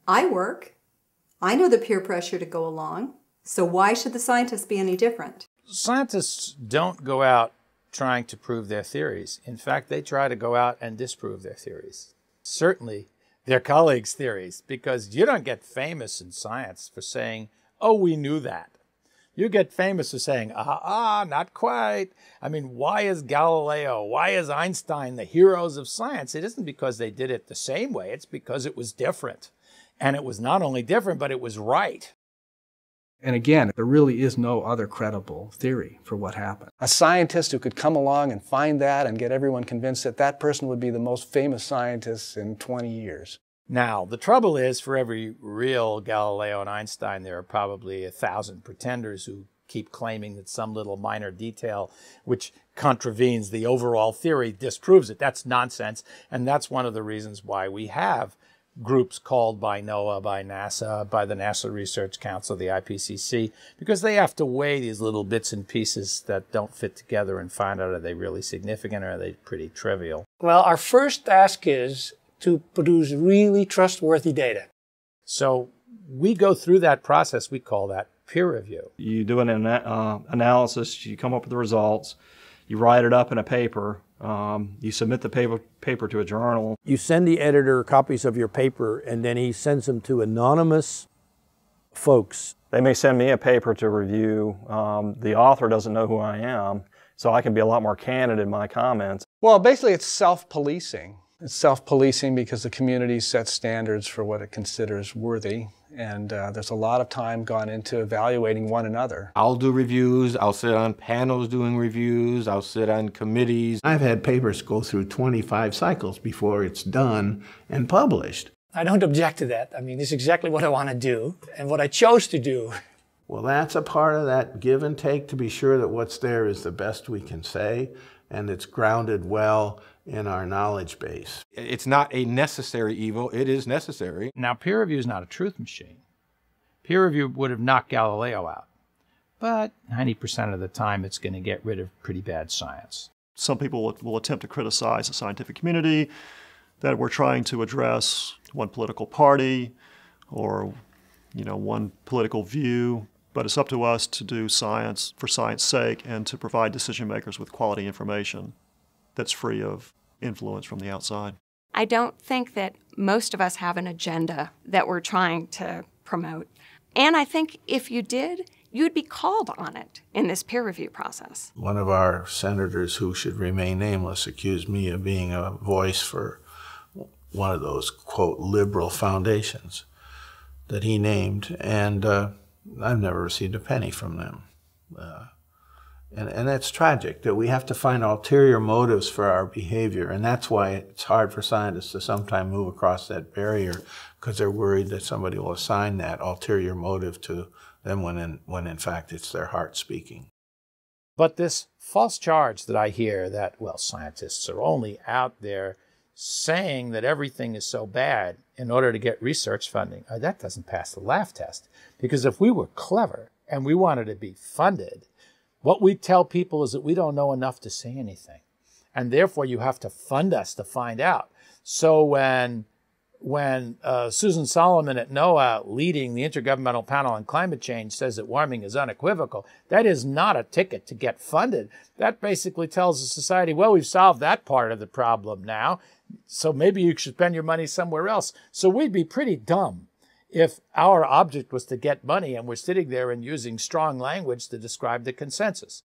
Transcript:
I work. I know the peer pressure to go along. So why should the scientists be any different? Scientists don't go out trying to prove their theories. In fact, they try to go out and disprove their theories. Certainly their colleagues' theories, because you don't get famous in science for saying, oh, we knew that. You get famous for saying, not quite. I mean, why is Galileo, why is Einstein the heroes of science? It isn't because they did it the same way. It's because it was different. And it was not only different, but it was right. And again, there really is no other credible theory for what happened. A scientist who could come along and find that and get everyone convinced that that person would be the most famous scientist in 20 years. Now, the trouble is, for every real Galileo and Einstein, there are probably 1,000 pretenders who keep claiming that some little minor detail which contravenes the overall theory disproves it. That's nonsense, and that's one of the reasons why we have groups called by NOAA, by NASA, by the NASA Research Council, the IPCC, because they have to weigh these little bits and pieces that don't fit together and find out, are they really significant or are they pretty trivial? Well, our first task is to produce really trustworthy data. So we go through that process. We call that peer review. You do an analysis, you come up with the results, you write it up in a paper, you submit the paper to a journal. You send the editor copies of your paper, and then he sends them to anonymous folks. They may send me a paper to review. The author doesn't know who I am, so I can be a lot more candid in my comments. Well, basically it's self-policing. It's self-policing because the community sets standards for what it considers worthy, and there's a lot of time gone into evaluating one another. I'll do reviews, I'll sit on panels doing reviews, I'll sit on committees. I've had papers go through 25 cycles before it's done and published. I don't object to that. I mean, this is exactly what I want to do and what I chose to do. Well, that's a part of that give and take to be sure that what's there is the best we can say and it's grounded well in our knowledge base. It's not a necessary evil, it is necessary. Now, peer review is not a truth machine. Peer review would have knocked Galileo out, but 90% of the time it's going to get rid of pretty bad science. Some people will attempt to criticize the scientific community, that we're trying to address one political party or, one political view. But it's up to us to do science for science's sake and to provide decision makers with quality information that's free of influence from the outside. I don't think that most of us have an agenda that we're trying to promote. And I think if you did, you'd be called on it in this peer review process. One of our senators, who should remain nameless, accused me of being a voice for one of those, quote, liberal foundations that he named, and I've never received a penny from them. And that's tragic, that we have to find ulterior motives for our behavior, and that's why it's hard for scientists to sometimes move across that barrier, because they're worried that somebody will assign that ulterior motive to them when in fact it's their heart speaking. But this false charge that I hear that, well, scientists are only out there saying that everything is so bad in order to get research funding, that doesn't pass the laugh test. Because if we were clever and we wanted to be funded, what we tell people is that we don't know enough to say anything. And therefore you have to fund us to find out. So when Susan Solomon at NOAA, leading the Intergovernmental Panel on Climate Change, says that warming is unequivocal, that is not a ticket to get funded. That basically tells the society, well, we've solved that part of the problem now, so maybe you should spend your money somewhere else. So we'd be pretty dumb if our object was to get money and we're sitting there and using strong language to describe the consensus.